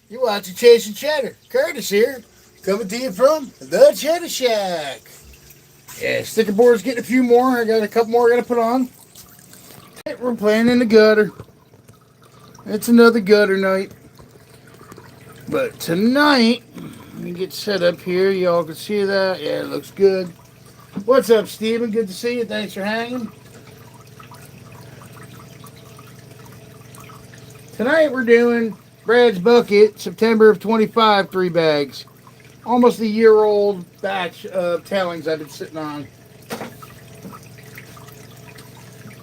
You watching Chasing Cheddar. Curtis here, coming to you from the Cheddar Shack. Yeah, sticker board's getting a few more. I got a couple more I gotta put on. We're playing in the gutter. It's another gutter night. But tonight, let me get set up here. Y'all can see that. Yeah, it looks good. What's up, Steven? Good to see you. Thanks for hanging. Tonight we're doing Brad's Bucket, September of 25, 3 bags. Almost a year old batch of tailings I've been sitting on.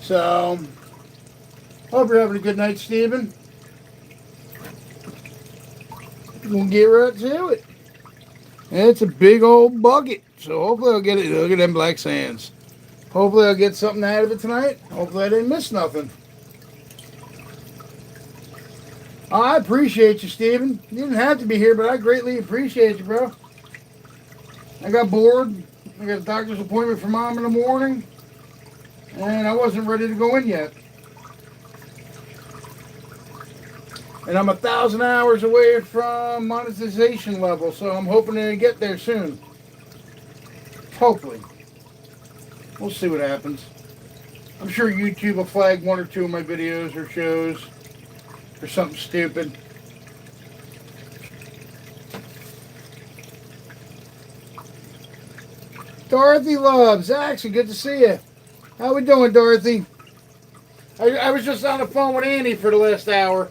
So, hope you're having a good night, Steven. We'll get right to it. And it's a big old bucket, so hopefully I'll get it. Look at them black sands. Hopefully I'll get something out of it tonight. Hopefully I didn't miss nothing. I appreciate you, Steven. You didn't have to be here, but I greatly appreciate you, bro. I got bored. I got a doctor's appointment for Mom in the morning, and I wasn't ready to go in yet. And I'm 1,000 hours away from monetization level, so I'm hoping to get there soon. Hopefully. We'll see what happens. I'm sure YouTube will flag one or two of my videos or shows for something stupid. Dorothy loves. Actually, good to see you. How we doing, Dorothy? I was just on the phone with Andy for the last hour.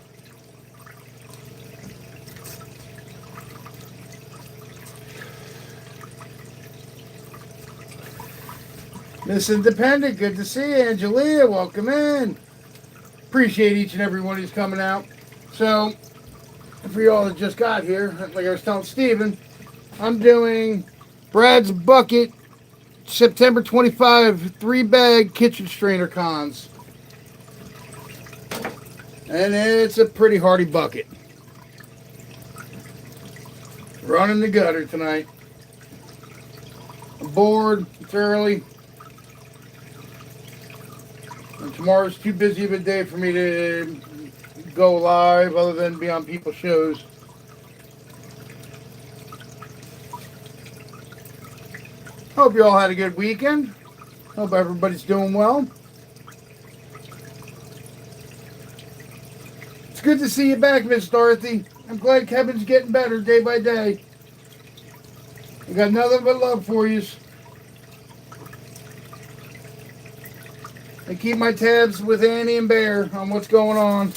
Miss Independent, good to see you. Angelia, welcome in. Appreciate each and every one who's coming out. So, for y'all that just got here, like I was telling Steven, I'm doing Brad's Bucket September 25 3-bag kitchen strainer cons. And it's a pretty hearty bucket. Running the gutter tonight. I'm bored. It's early. And tomorrow's too busy of a day for me to go live other than be on people's shows. Hope you all had a good weekend. Hope everybody's doing well. It's good to see you back, Miss Dorothy. I'm glad Kevin's getting better day by day. I got nothing but love for you. I keep my tabs with Annie and Bear on what's going on.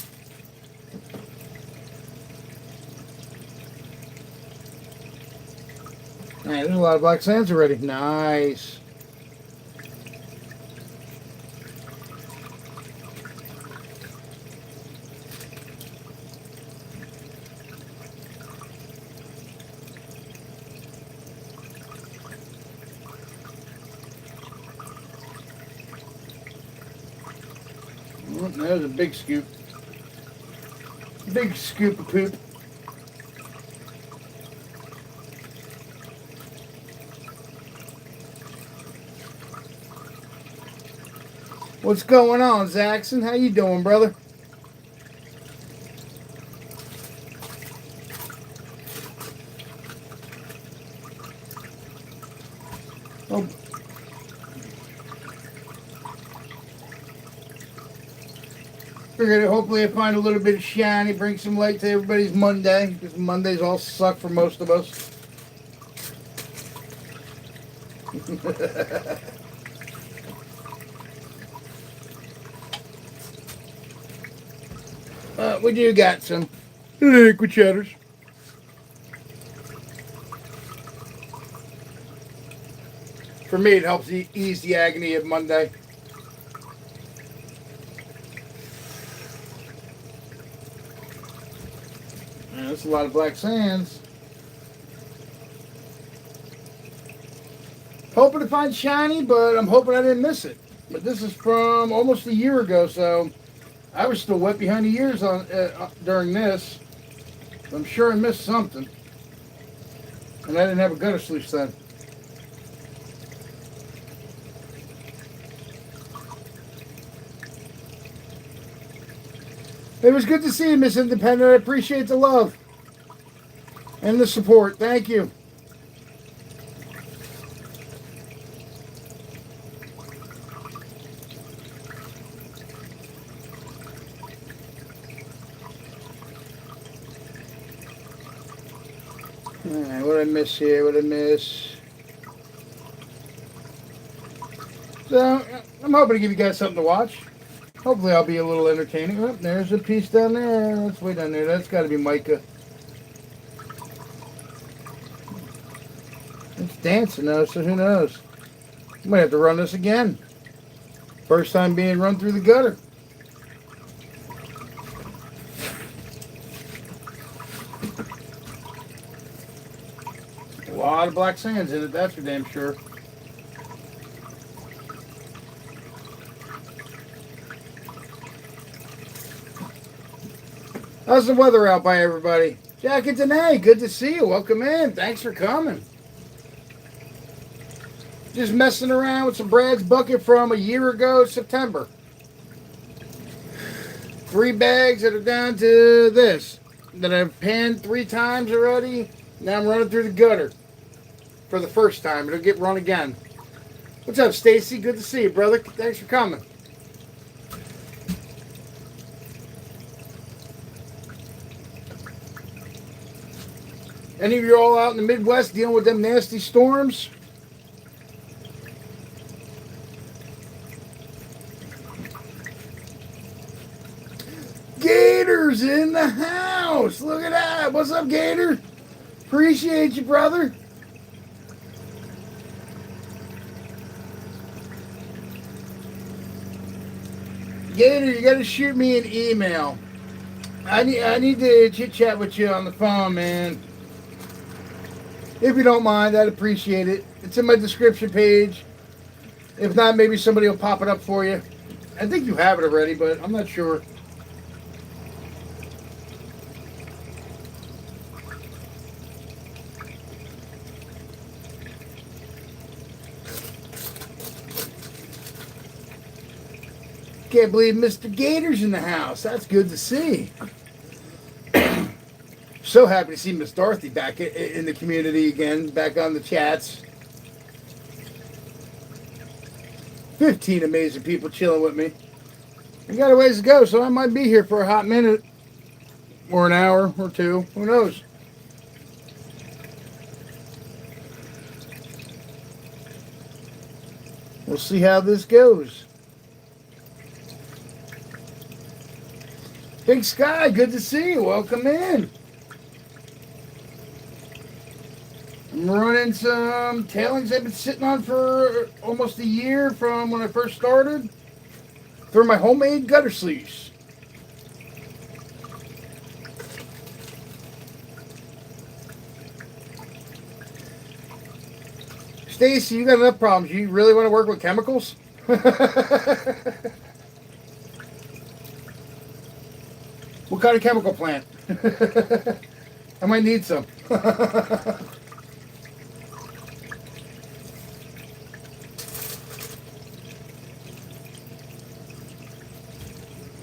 Man, there's a lot of black sands already. Nice. That was a big scoop. Big scoop of poop. What's going on, Zaxxon? How you doing, brother? Oh. Figured hopefully I find a little bit of shiny, bring some light to everybody's Monday, because Mondays all suck for most of us. We do got some liquid cheddars. For me, it helps ease the agony of Monday. That's a lot of black sands. Hoping to find shiny, but I'm hoping I didn't miss it. But this is from almost a year ago, so I was still wet behind the ears on during this. I'm sure I missed something. And I didn't have a gutter sluice then. It was good to see you, Miss Independent. I appreciate the love. and the support. Thank you. Alright, what did I miss here? What did I miss? So, I'm hoping to give you guys something to watch. Hopefully I'll be a little entertaining. Oh, there's a piece down there. That's way down there. That's got to be mica. It's dancing though, so who knows? Might have to run this again. First time being run through the gutter. A lot of black sands in it, that's for damn sure. How's the weather out by everybody? Jack and Danae, good to see you. Welcome in. Thanks for coming. Just messing around with some Brad's bucket from a year ago, September. 3 bags that are down to this. That I've panned 3 times already. Now I'm running through the gutter. For the first time. It'll get run again. What's up, Stacy? Good to see you, brother. Thanks for coming. Any of you all out in the Midwest dealing with them nasty storms? Gator's in the house. Look at that. What's up, Gator? Appreciate you, brother. Gator, you got to shoot me an email. I need to chit chat with you on the phone, man. If you don't mind, I'd appreciate it. It's in my description page. If not, maybe somebody will pop it up for you. I think you have it already, but I'm not sure. Can't believe Mr. Gator's in the house. That's good to see. So happy to see Miss Dorothy back in the community again, back on the chats. 15 amazing people chilling with me. I got a ways to go, so I might be here for a hot minute. Or an hour or 2. Who knows? We'll see how this goes. Big Sky, good to see you. Welcome in. I'm running some tailings I've been sitting on for almost a year from when I first started through my homemade gutter sleeves. Stacy, you got enough problems. You really want to work with chemicals? What kind of chemical plant? I might need some.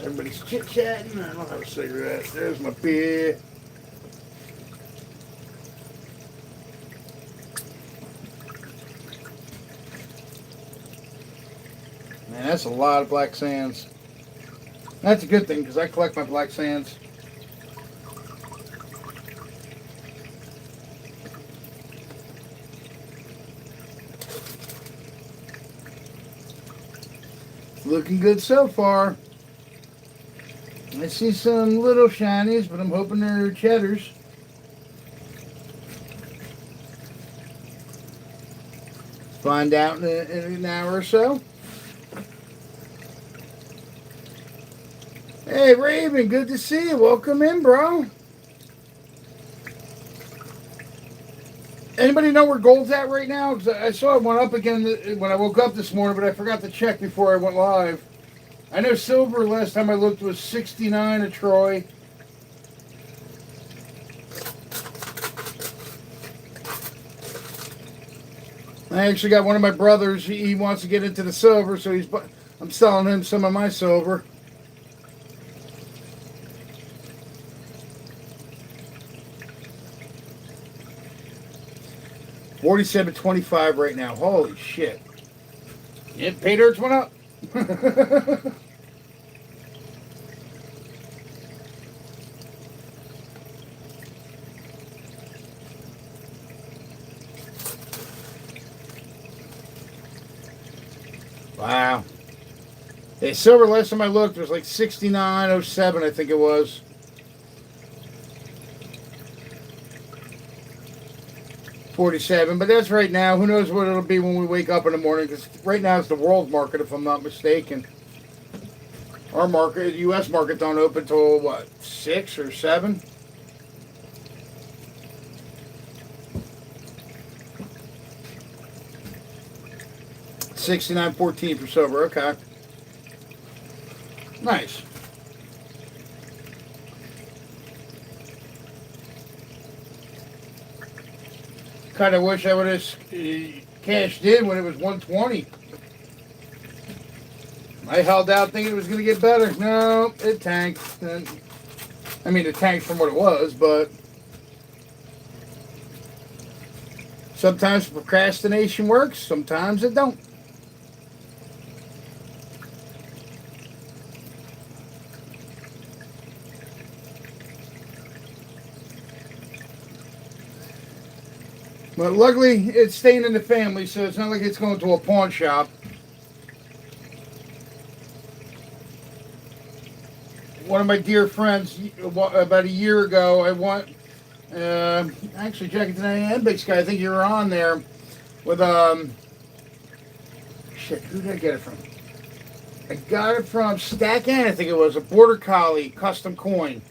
Everybody's chit-chatting. I don't have a cigarette. There's my beer. Man, that's a lot of black sands. That's a good thing because I collect my black sands. Looking good so far. I see some little shinies, but I'm hoping they're cheddars. Find out in an hour or so. Hey, Raven, good to see you. Welcome in, bro. Anybody know where gold's at right now? Because I saw it went up again when I woke up this morning, but I forgot to check before I went live. I know silver, last time I looked, was 69 a troy. I actually got one of my brothers. He wants to get into the silver, so I'm selling him some of my silver. 47.25 right now. Holy shit. Yep, pay dirts went up. Wow. Yeah, silver, last time I looked, was like 69.07, I think it was. $47, but that's right now. Who knows what it'll be when we wake up in the morning? Because right now it's the world market, if I'm not mistaken. Our market, the U.S. market, don't open till what, 6 or 7? $69.14 for silver. Okay, nice. Kind of wish I would have cashed in when it was 120. I held out thinking it was going to get better. No, it tanked. I mean, it tanked from what it was, but sometimes procrastination works, sometimes it don't. But luckily, it's staying in the family, so it's not like it's going to a pawn shop. One of my dear friends, about a year ago, actually, Jackie and Big Sky, I think you were on there with, shit, who did I get it from? I got it from Stack N, I think it was, a Border Collie custom coin.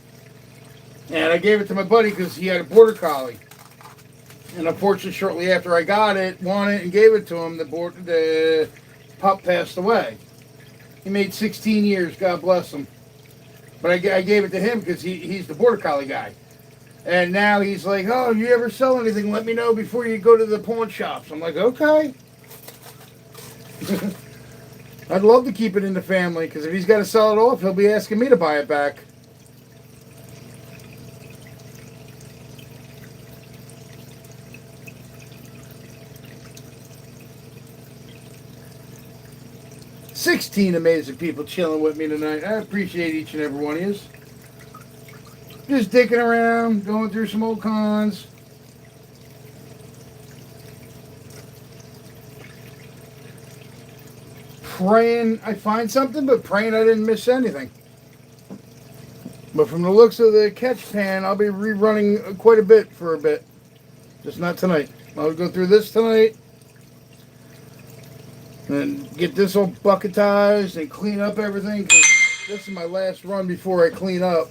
And I gave it to my buddy because he had a Border Collie. And unfortunately, shortly after I got it, won it, and gave it to him, the pup passed away. He made 16 years, God bless him. But I gave it to him because he's the Border Collie guy. And now he's like, oh, if you ever sell anything, let me know before you go to the pawn shops. I'm like, okay. I'd love to keep it in the family because if he's got to sell it off, he'll be asking me to buy it back. "16 amazing people chilling with me tonight. I appreciate each and every one of you. Just dicking around, going through some old cons. Praying I find something, but praying I didn't miss anything. But from the looks of the catch pan, I'll be rerunning quite a bit for a bit. Just not tonight. I'll go through this tonight. And get this all bucketized and clean up everything. This is my last run before I clean up.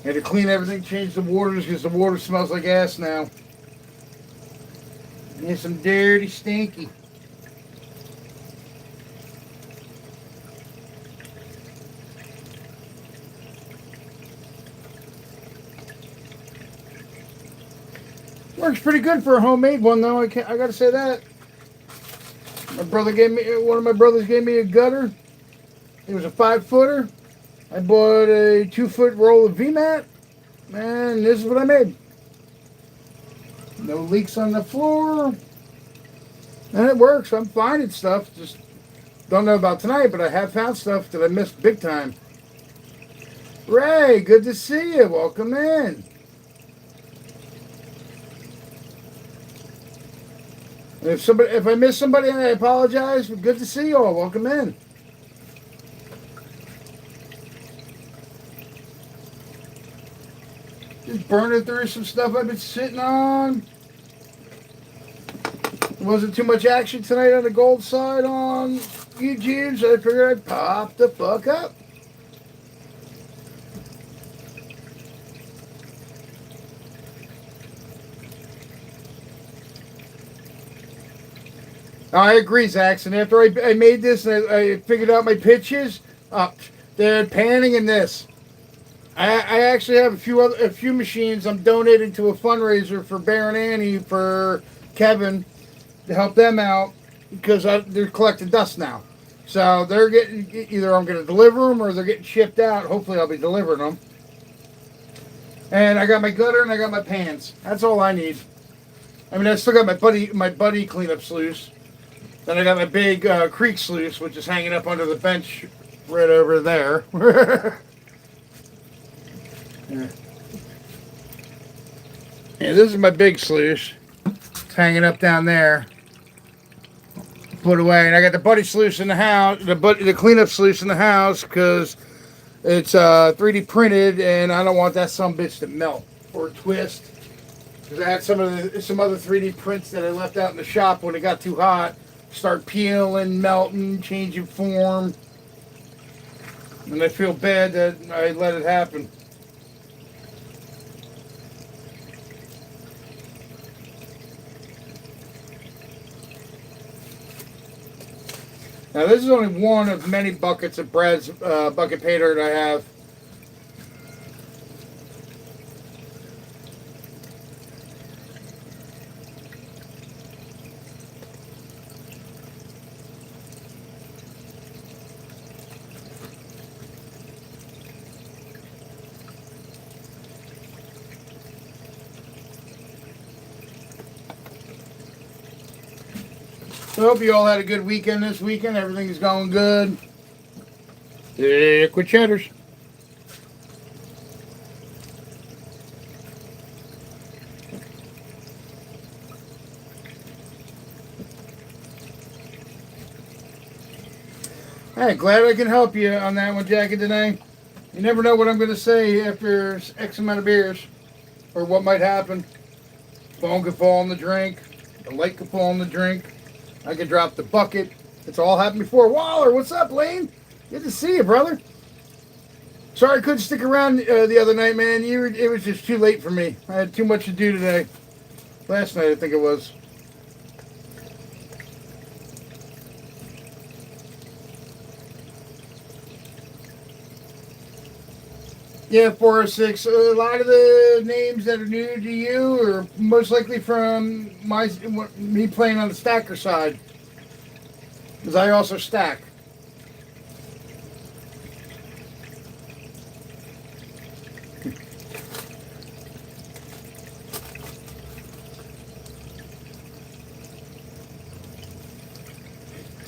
And to clean everything, change the waters because the water smells like ass now. And some dirty, stinky. Works pretty good for a homemade one, though. I gotta say that. One of my brothers gave me a gutter. It was a 5-footer. I bought a 2-foot roll of VMAT, and this is what I made. No leaks on the floor, and it works. I'm finding stuff. Just don't know about tonight, but I have found stuff that I missed big time. Ray, good to see you. Welcome in. If I miss somebody, I apologize. But good to see you all. Welcome in. Just burning through some stuff I've been sitting on. There wasn't too much action tonight on the gold side on YouTube, so I figured I'd pop the fuck up. I agree, Zax. And after I made this and I figured out my pitches, they're panning in this. I actually have a few machines I'm donating to a fundraiser for Bear and Annie for Kevin to help them out because they're collecting dust now. So they're getting, either I'm going to deliver them or they're getting shipped out. Hopefully I'll be delivering them. And I got my gutter and I got my pans. That's all I need. I mean, I still got my buddy cleanup sluice. Then I got my big creek sluice, which is hanging up under the bench right over there. Yeah. Yeah, this is my big sluice. It's hanging up down there. Put away, and I got the buddy sluice in the house, the cleanup sluice in the house because it's 3D printed, and I don't want that some bitch to melt or twist. Because I had some other 3D prints that I left out in the shop when it got too hot, start peeling, melting, changing form, and I feel bad that I let it happen. Now this is only one of many buckets of Brad's bucket painter that I have. So I hope you all had a good weekend this weekend. Everything's going good. Liquid cheddars. Hey, glad I can help you on that one, Jackie, today. You never know what I'm going to say after X amount of beers. Or what might happen. Phone could fall in the drink. The light could fall in the drink. I could drop the bucket. It's all happened before. Waller, what's up, Lane? Good to see you, brother. Sorry I couldn't stick around the other night, man. It was just too late for me. I had too much to do today. Last night, I think it was. Yeah, 406. A lot of the names that are new to you are most likely from me playing on the stacker side. Because I also stack.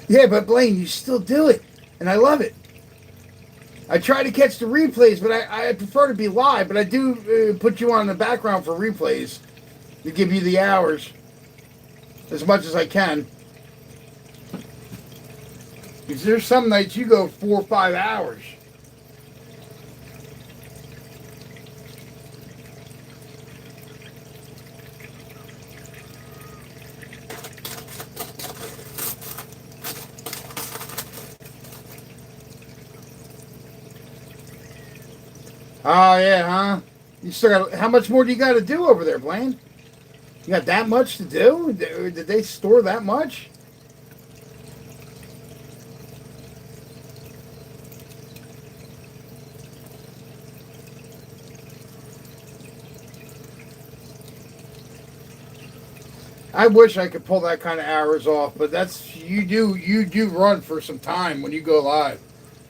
Yeah, but Blaine, you still do it. And I love it. I try to catch the replays, but I prefer to be live. But I do put you on the background for replays to give you the hours as much as I can. Because there's some nights you go 4 or 5 hours. Oh, yeah, huh? You still got. How much more do you got to do over there, Blaine? You got that much to do? Did they store that much? I wish I could pull that kind of hours off, but that's you do run for some time when you go live.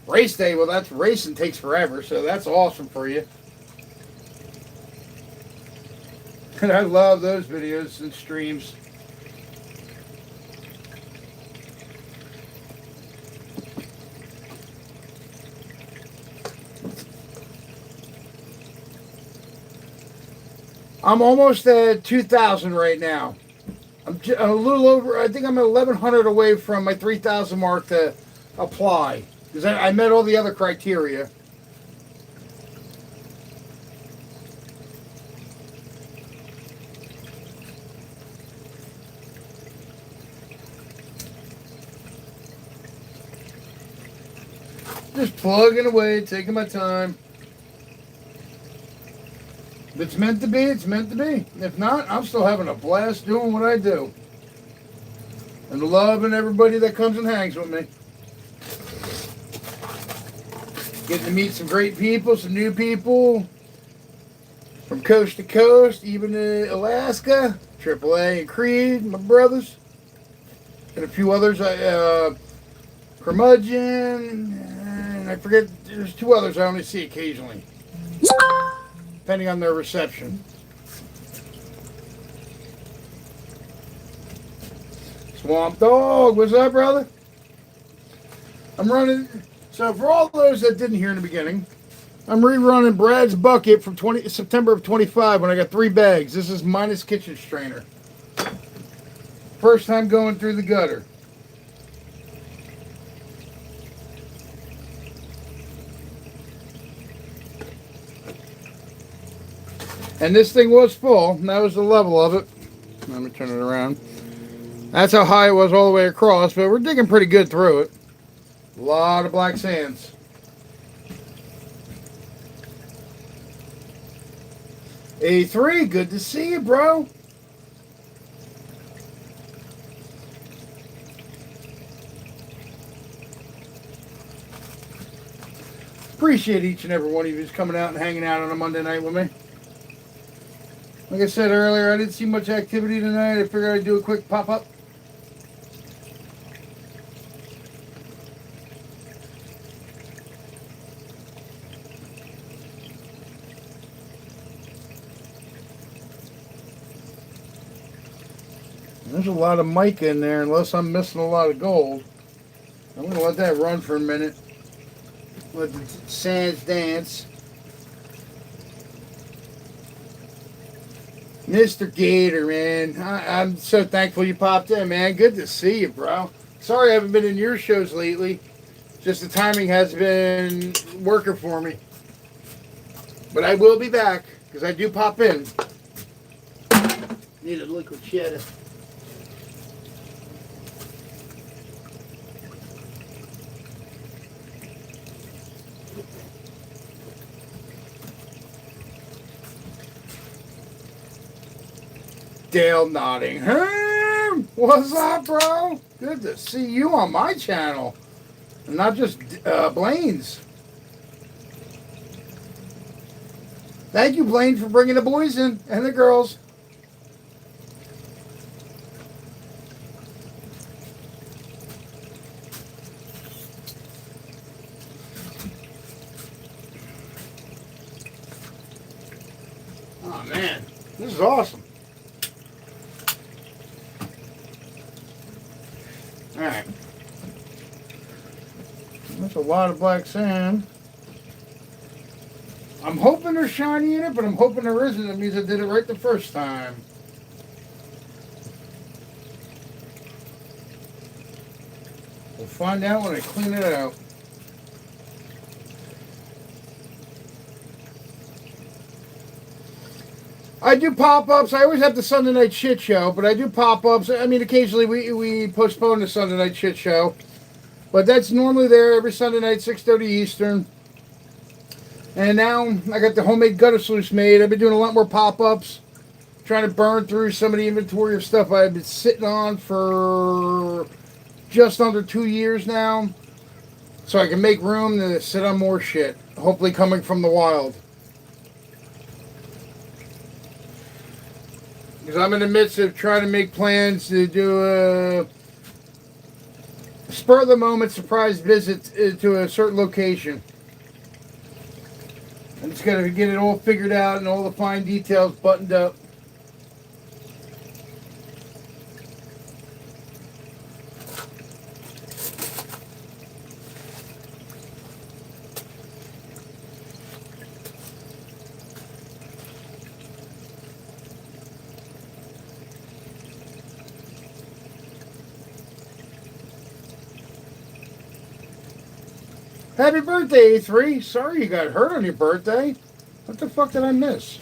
Race day, well, that's racing takes forever, so that's awesome for you. And I love those videos and streams. I'm almost at 2,000 right now. I'm a little over, I think I'm at 1,100 away from my 3,000 mark to apply. Because I met all the other criteria. Just plugging away, taking my time. If it's meant to be, it's meant to be. If not, I'm still having a blast doing what I do. And loving everybody that comes and hangs with me. Getting to meet some great people, some new people. From coast to coast, even to Alaska. AAA and Creed, my brothers. And a few others. Curmudgeon. And I forget, there's 2 others I only see occasionally. Depending on their reception. Swamp Dog, what's up, brother? I'm running. So for all those that didn't hear in the beginning, I'm rerunning Brad's bucket from September of 25 when I got 3 bags. This is minus kitchen strainer. First time going through the gutter. And this thing was full. And that was the level of it. Let me turn it around. That's how high it was all the way across, but we're digging pretty good through it. A lot of black sands. A3, good to see you, bro. Appreciate each and every one of you who's coming out and hanging out on a Monday night with me. Like I said earlier, I didn't see much activity tonight. I figured I'd do a quick pop-up. There's a lot of mica in there, unless I'm missing a lot of gold. I'm going to let that run for a minute. Let the sands dance. Mr. Gator, man. I'm so thankful you popped in, man. Good to see you, bro. Sorry I haven't been in your shows lately. Just the timing has been working for me. But I will be back, because I do pop in. Need a liquid cheddar. Dale Nottingham, what's up, bro? Good to see you on my channel, and not just Blaine's. Thank you, Blaine, for bringing the boys in and the girls. Oh man, this is awesome. Alright. That's a lot of black sand. I'm hoping there's shiny in it, but I'm hoping there isn't. That means I did it right the first time. We'll find out when I clean it out. I do pop-ups. I always have the Sunday night shit show, but I do pop-ups. I mean, occasionally we postpone the Sunday night shit show, but that's normally there every Sunday night, 6:30 Eastern. And now I got the homemade gutter sluice made. I've been doing a lot more pop-ups, trying to burn through some of the inventory of stuff I've been sitting on for just under 2 years now, so I can make room to sit on more shit, hopefully coming from the wild. Because I'm in the midst of trying to make plans to do a spur-of-the-moment surprise visit to a certain location. I'm just got to get it all figured out and all the fine details buttoned up. Happy birthday, A3. Sorry you got hurt on your birthday. What the fuck did I miss?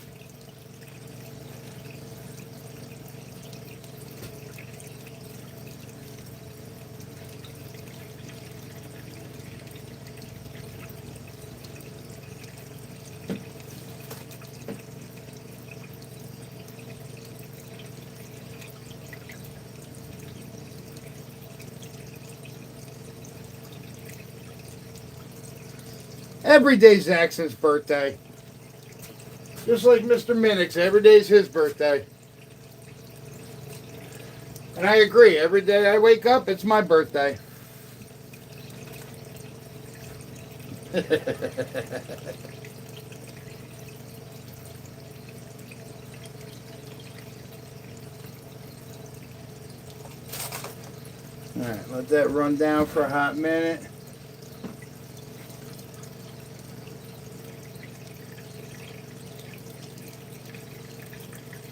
Every day's Zaxxon's birthday. Just like Mr. Minix, every day's his birthday. And I agree, every day I wake up, it's my birthday. Alright, let that run down for a hot minute.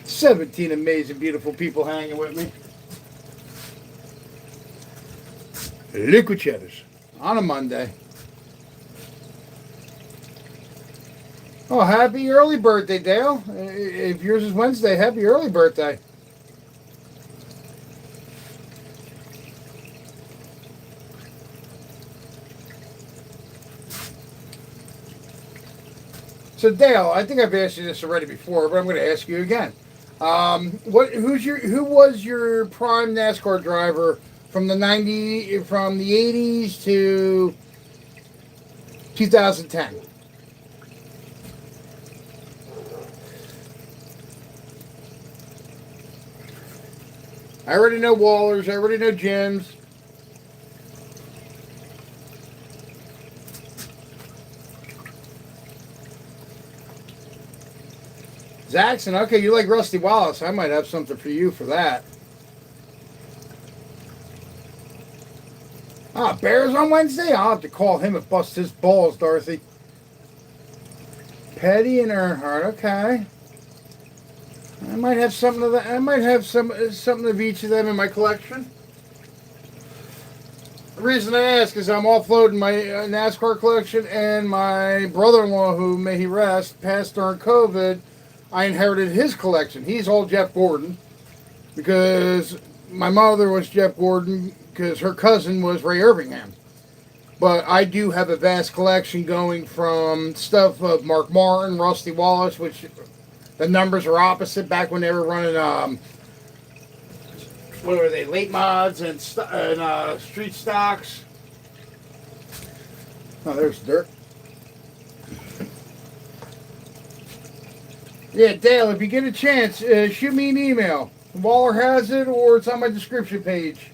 "17 amazing, beautiful people hanging with me. Liquid cheddars on a Monday. Oh, happy early birthday, Dale. If yours is Wednesday, happy early birthday. So Dale, I think I've asked you this already before, but I'm going to ask you again. Who was your prime NASCAR driver from the '80s to 2010? I already know Waller's. I already know Jim's. Jackson, okay, you like Rusty Wallace. I might have something for you for that. Ah, Bears on Wednesday? I'll have to call him and bust his balls, Dorothy. Petty and Earnhardt, okay. I might have something of that. I might have something of each of them in my collection. The reason I ask is I'm offloading my NASCAR collection, and my brother-in-law, who may he rest, passed during COVID. I inherited his collection. He's all Jeff Gordon because my mother was Jeff Gordon because her cousin was Ray Irvingham. But I do have a vast collection going from stuff of Mark Martin, Rusty Wallace, which the numbers are opposite back when they were running, what were they, late mods and street stocks. Oh, there's dirt. Yeah, Dale, if you get a chance, shoot me an email. Waller has it, or it's on my description page.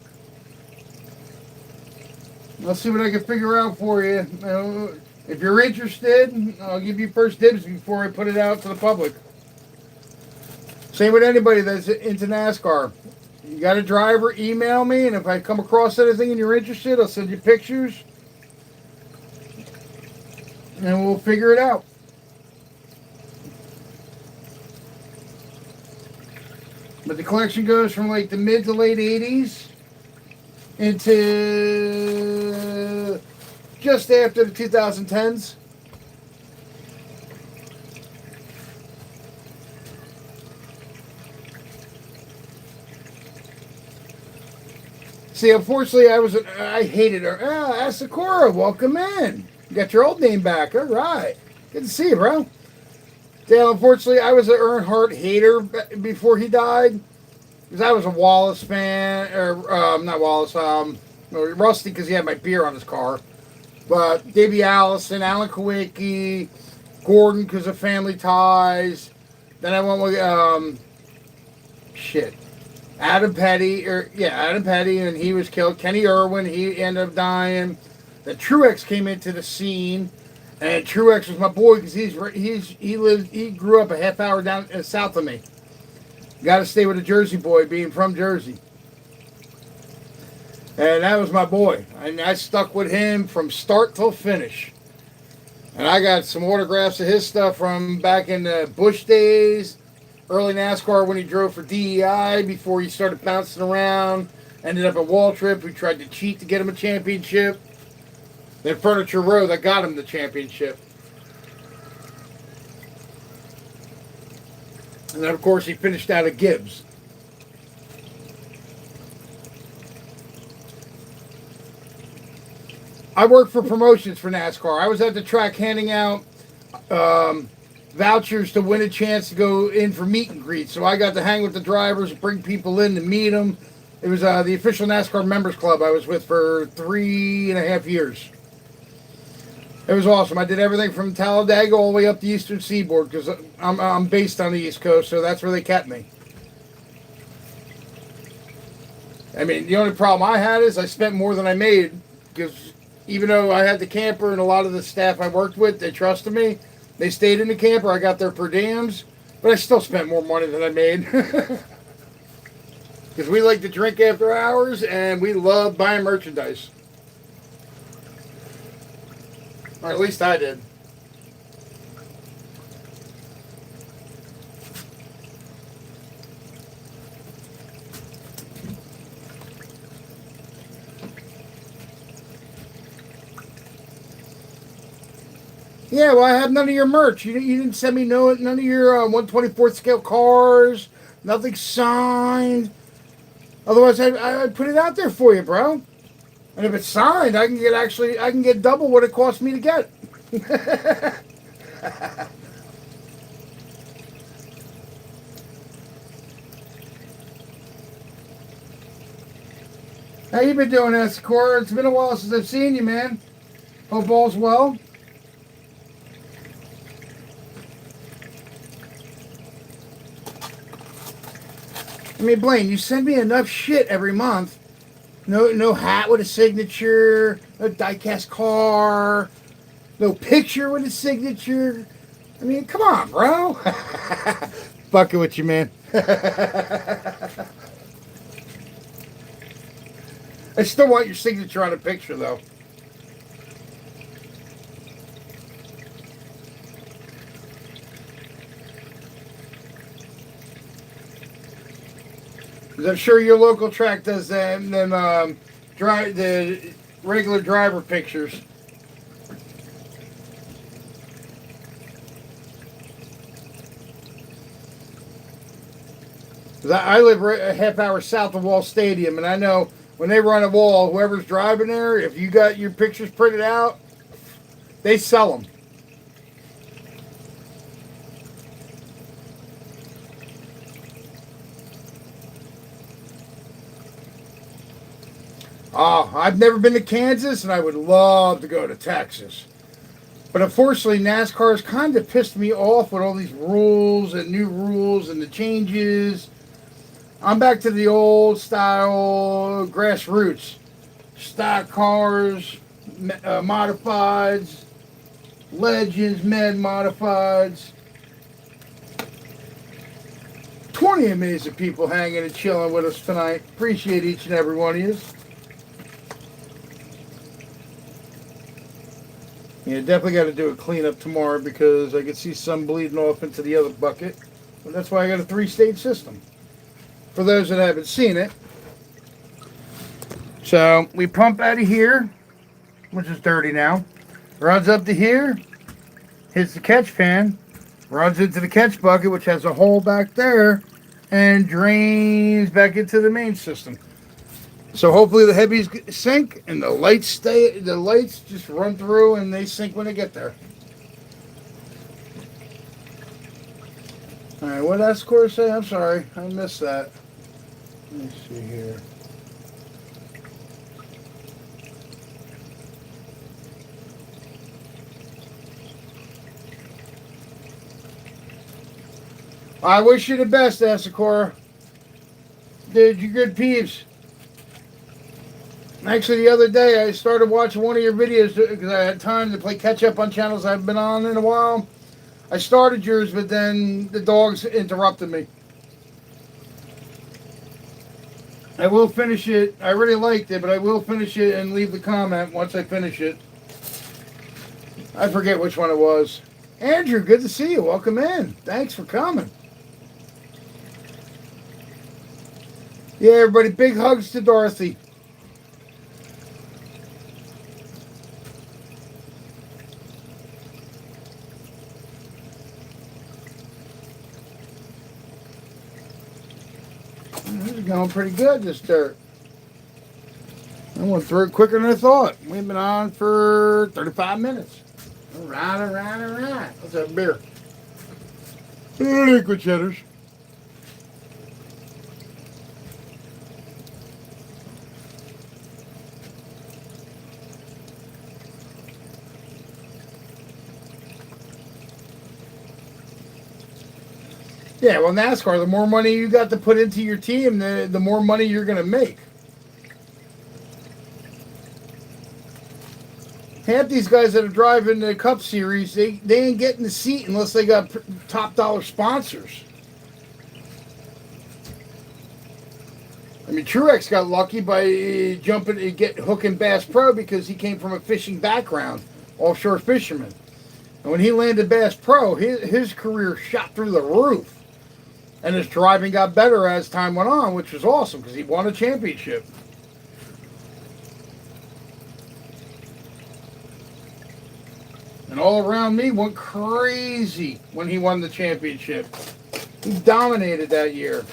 I'll see what I can figure out for you. If you're interested, I'll give you first dibs before I put it out to the public. Same with anybody that's into NASCAR. You got a driver, email me, and if I come across anything and you're interested, I'll send you pictures. And we'll figure it out. But the collection goes from like the mid to late 80s into just after the 2010s. See, unfortunately, I hated her. Ah, Asakura, welcome in. You got your old name back. All right. Good to see you, bro. Dale, unfortunately, I was an Earnhardt hater before he died. Because I was a Wallace fan, or not Wallace, Rusty, because he had my beer on his car. But Davey Allison, Alan Kawicki, Gordon, because of family ties. Then I went with, Adam Petty, and he was killed. Kenny Irwin, he ended up dying. Then Truex came into the scene. And Truex was my boy because he grew up a half hour down south of me. Got to stay with a Jersey boy, being from Jersey. And that was my boy. And I stuck with him from start till finish. And I got some autographs of his stuff from back in the Bush days, early NASCAR when he drove for DEI before he started bouncing around. Ended up at Waltrip, who tried to cheat to get him a championship. Then Furniture Row that got him the championship. And then, of course, he finished out at Gibbs. I worked for promotions for NASCAR. I was at the track handing out vouchers to win a chance to go in for meet and greet. So I got to hang with the drivers, bring people in to meet them. It was the official NASCAR members club I was with for 3.5 years. It was awesome. I did everything from Talladega all the way up the Eastern Seaboard because I'm based on the East Coast, so that's where they kept me. I mean, the only problem I had is I spent more than I made because even though I had the camper and a lot of the staff I worked with, they trusted me. They stayed in the camper. I got their per diems, but I still spent more money than I made. Because we like to drink after hours, and we love buying merchandise. Or at least I did. Yeah, well, I have none of your merch. You didn't send me none of your 1/24th scale cars. Nothing signed. Otherwise, I'd put it out there for you, bro. And if it's signed, I can get double what it cost me to get. How you been doing, Escort? It's been a while since I've seen you, man. Hope all's well. I mean, Blaine, you send me enough shit every month. No hat with a signature, no diecast car, no picture with a signature. I mean, come on, bro. Fucking with you, man. I still want your signature on a picture, though. I'm sure your local track does them drive the regular driver pictures. I live a half hour south of Wall Stadium, and I know when they run a wall, whoever's driving there, if you got your pictures printed out, they sell them. Oh, I've never been to Kansas, and I would love to go to Texas. But unfortunately, NASCAR has kind of pissed me off with all these rules and new rules and the changes. I'm back to the old style grassroots. Stock cars, modifieds, legends, med modifieds. 20 amazing people hanging and chilling with us tonight. Appreciate each and every one of you. Yeah, definitely got to do a cleanup tomorrow because I can see some bleeding off into the other bucket. But that's why I got a 3-stage system. For those that haven't seen it. So we pump out of here, which is dirty now. Runs up to here, hits the catch pan, runs into the catch bucket, which has a hole back there, and drains back into the main system. So hopefully the heavies sink and the lights stay. The lights just run through and they sink when they get there. All right, what did that score say? I'm sorry, I missed that. Let me see here. I wish you the best, Asakura. Dude, you good peeps. Actually, the other day, I started watching one of your videos because I had time to play catch-up on channels I haven't been on in a while. I started yours, but then the dogs interrupted me. I will finish it. I really liked it, but I will finish it and leave the comment once I finish it. I forget which one it was. Andrew, good to see you. Welcome in. Thanks for coming. Yeah, everybody, big hugs to Dorothy. This is going pretty good, this dirt. I went through it quicker than I thought. We've been on for 35 minutes. All right. Let's have a beer. Liquid cheddars. Yeah, well, NASCAR, the more money you got to put into your team, the more money you're going to make. Half these guys that are driving the Cup Series, they ain't getting the seat unless they got top dollar sponsors. I mean, Truex got lucky by jumping and hooking Bass Pro because he came from a fishing background, offshore fisherman. And when he landed Bass Pro, his career shot through the roof. And his driving got better as time went on, which was awesome because he won a championship. And all around me went crazy when he won the championship. He dominated that year.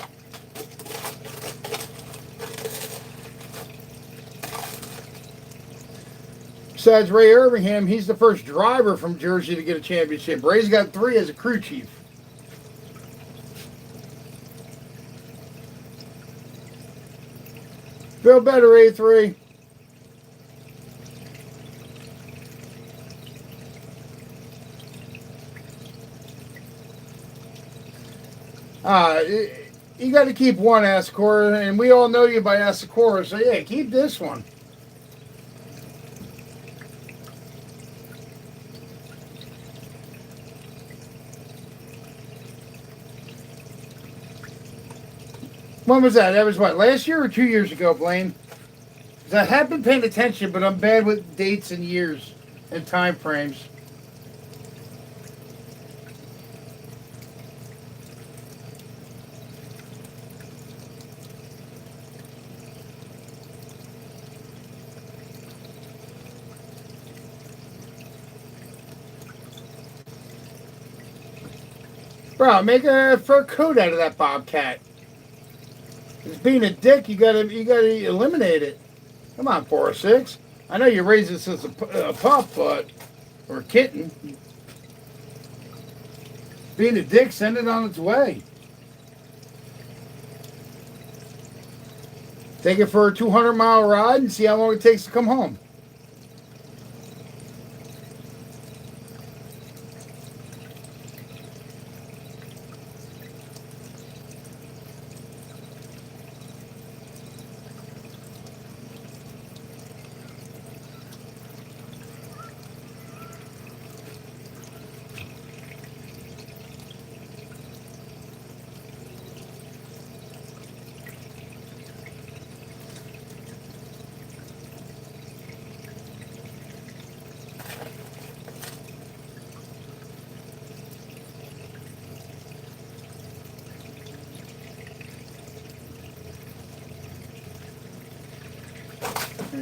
Besides Ray Irvingham, he's the first driver from Jersey to get a championship. Ray's got 3 as a crew chief. Feel better, A3. You got to keep one Ascora, and we all know you by Ascora, so yeah, keep this one. When was that? That was what, last year or 2 years ago, Blaine? 'Cause I have been paying attention, but I'm bad with dates and years and time frames. Bro, make a fur coat out of that bobcat. It's being a dick, you gotta eliminate it. Come on, 406. I know you raised it since a pup, but or a kitten. Being a dick, send it on its way. Take it for a 200-mile ride and see how long it takes to come home.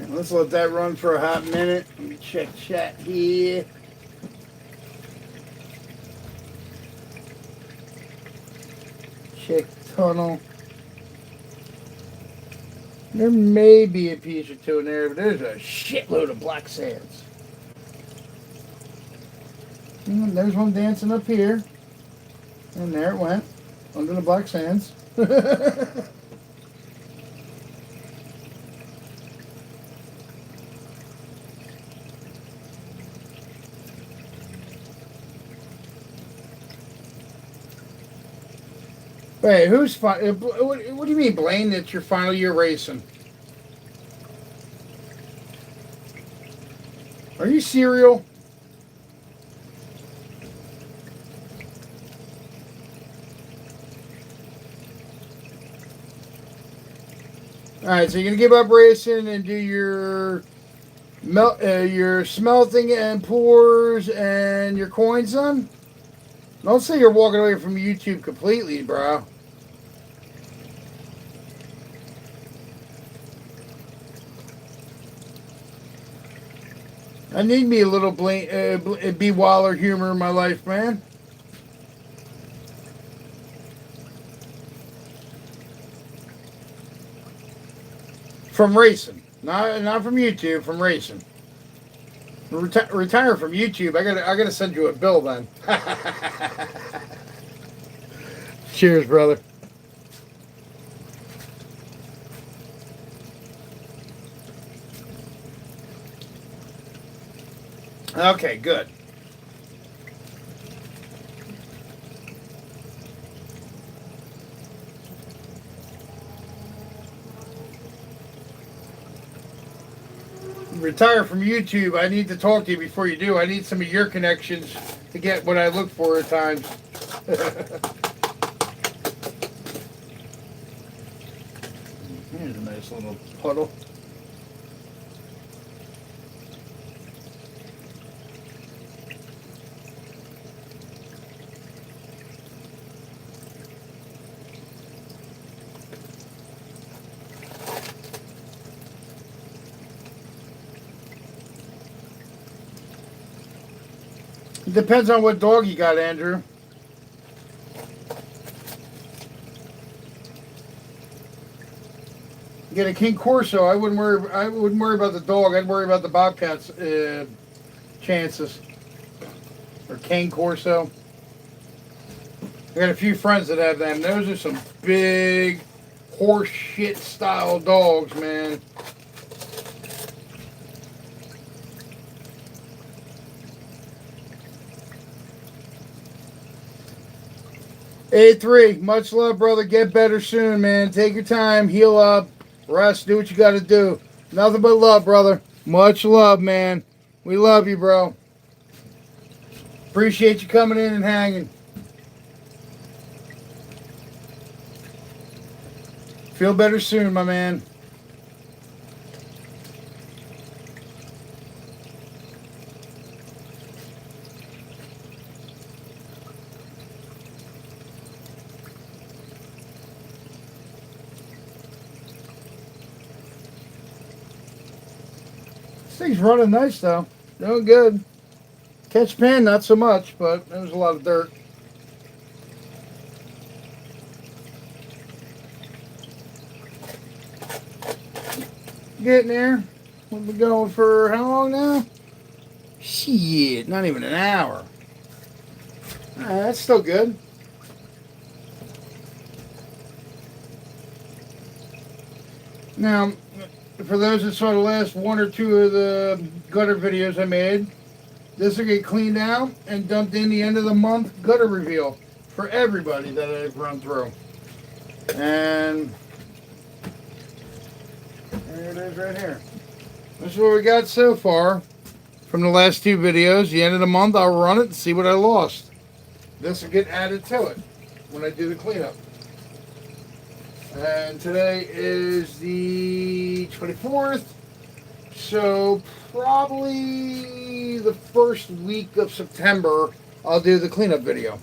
Let's let that run for a hot minute. Let me check chat here. Check tunnel. There may be a piece or two in there, but there's a shitload of black sands. And there's one dancing up here. And there it went. Under the black sands. Wait, who's what do you mean, Blaine? That's your final year racing? Are you serial? All right, so you're gonna give up racing and do your smelting and pours and your coins, son. Don't say you're walking away from YouTube completely, bro. I need me a little B. Waller humor in my life, man. From racing, not from YouTube. From racing. Retire from YouTube. I gotta send you a bill then. Cheers, brother. Okay, good. Retire from YouTube. I need to talk to you before you do. I need some of your connections to get what I look for at times. Here's a nice little puddle. It depends on what dog you got, Andrew. You get a King Corso. I wouldn't worry. I wouldn't worry about the dog. I'd worry about the Bobcat's chances. Or King Corso. I got a few friends that have them. Those are some big horse shit style dogs, man. A3, much love, brother. Get better soon, man. Take your time, heal up, rest, do what you got to do. Nothing but love, brother. Much love, man. We love you, bro. Appreciate you coming in and hanging. Feel better soon, my man. This thing's running nice, though. Doing good. Catch pan, not so much, but there was a lot of dirt. Getting there. We've been going for how long now? Shit, not even an hour. That's still good. Now, for those that saw the last one or two of the gutter videos I made, this will get cleaned out and dumped in the end of the month gutter reveal for everybody that I've run through. And there it is right here. This is what we got so far from the last two videos. The end of the month, I'll run it and see what I lost. This will get added to it when I do the cleanup. And today is the 24th. So probably the first week of September, I'll do the cleanup video.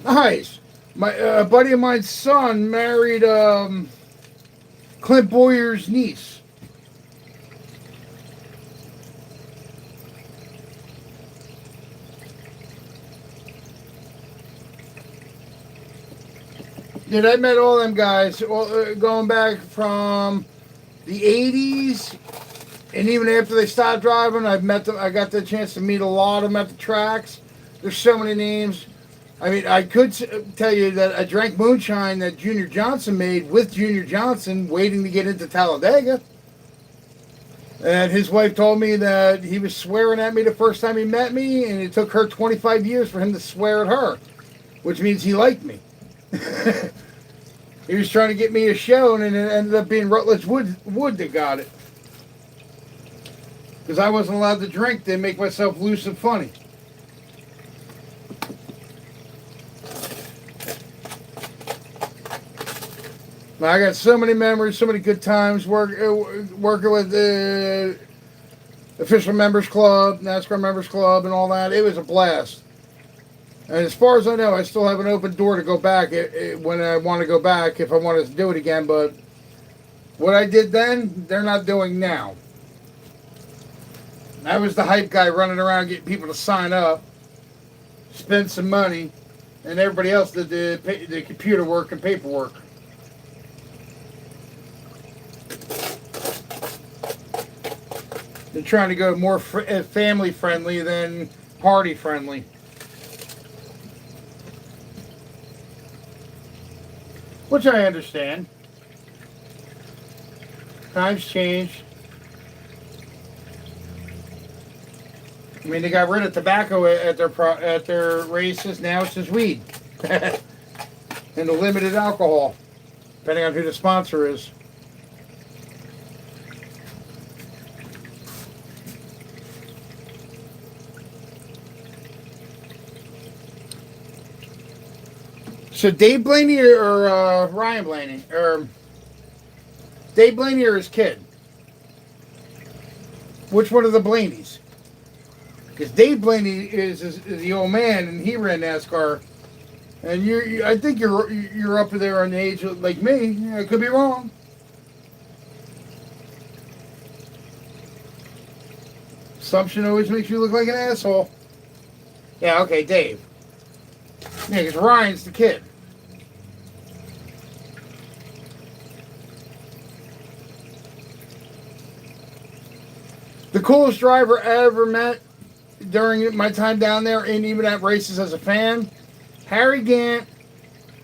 Nice. My buddy of mine's son married Clint Boyer's niece. Dude, I met all them guys going back from the 80s, and even after they stopped driving, I've met them. I got the chance to meet a lot of them at the tracks. There's so many names. I mean, I could tell you that I drank moonshine that Junior Johnson made with Junior Johnson waiting to get into Talladega. And his wife told me that he was swearing at me the first time he met me, and it took her 25 years for him to swear at her, which means he liked me. He was trying to get me a show, and it ended up being Rutledge Wood that got it. Because I wasn't allowed to drink to make myself loose and funny. Now, I got so many memories, so many good times working with the official members club, NASCAR members club, and all that. It was a blast. And as far as I know, I still have an open door to go back when I want to go back, if I wanted to do it again. But what I did then, they're not doing now. I was the hype guy running around getting people to sign up, spend some money, and everybody else did the computer work and paperwork. They're trying to go more family friendly than party friendly. Which I understand. Times change. I mean, they got rid of tobacco at their races. Now it's just weed and the limited alcohol, depending on who the sponsor is. So Dave Blaney or Ryan Blaney? Or Dave Blaney or his kid? Which one of the Blaneys? Because Dave Blaney is the old man, and he ran NASCAR. And I think you're up there on the age like me. I could be wrong. Assumption always makes you look like an asshole. Yeah, okay, Dave. Yeah, because Ryan's the kid. The coolest driver I ever met during my time down there, and even at races as a fan, Harry Gant,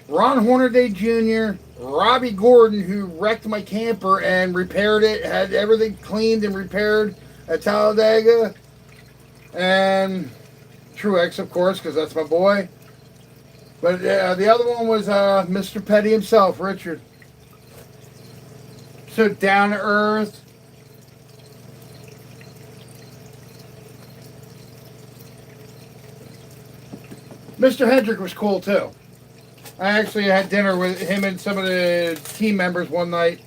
Ron Hornaday Jr., Robbie Gordon, who wrecked my camper and repaired it, had everything cleaned and repaired at Talladega, and Truex, of course, because that's my boy. But the other one was Mr. Petty himself, Richard. So down to earth. Mr. Hendrick was cool too. I actually had dinner with him and some of the team members one night.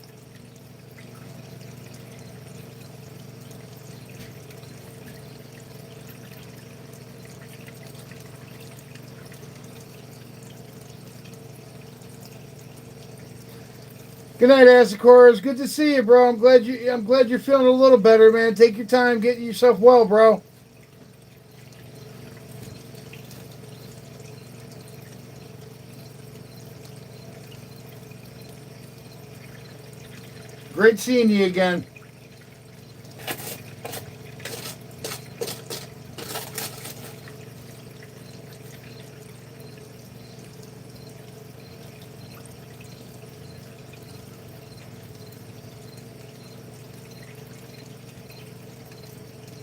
Good night, Asakora. It's good to see you, bro. I'm glad you're feeling a little better, man. Take your time getting yourself well, bro. Great seeing you again.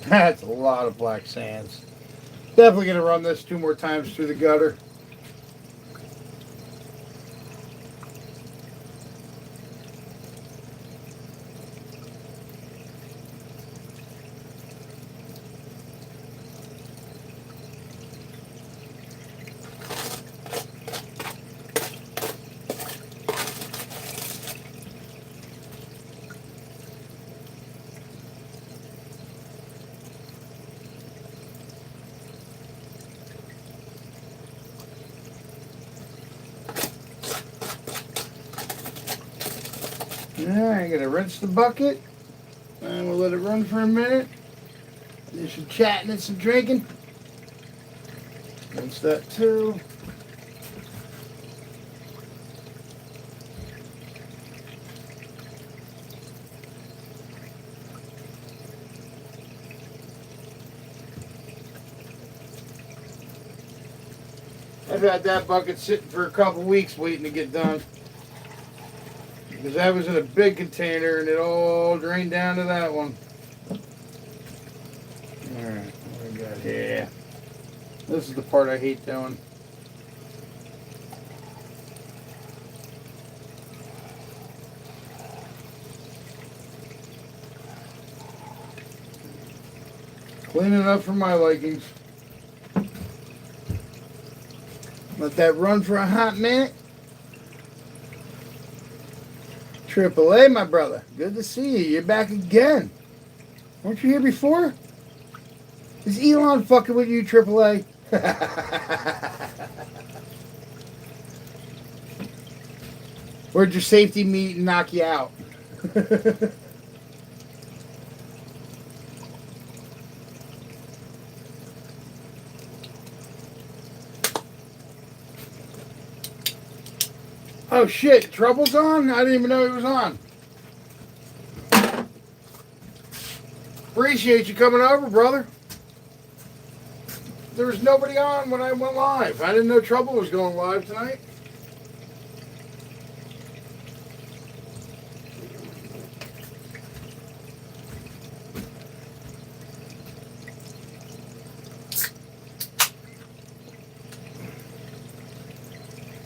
That's a lot of black sands. Definitely going to run this 2 more times through the gutter. Alright, I'm going to rinse the bucket. And we'll let it run for a minute. Do some chatting and some drinking. Rinse that too. I've had that bucket sitting for a couple weeks waiting to get done. Because that was in a big container and it all drained down to that one. Alright, what we got here? This is the part I hate doing. Clean enough for my likings. Let that run for a hot minute. AAA, my brother. Good to see you. You're back again. Weren't you here before? Is Elon fucking with you, AAA? Where'd your safety meet and knock you out? Oh shit, Trouble's on? I didn't even know he was on. Appreciate you coming over, brother. There was nobody on when I went live. I didn't know Trouble was going live tonight.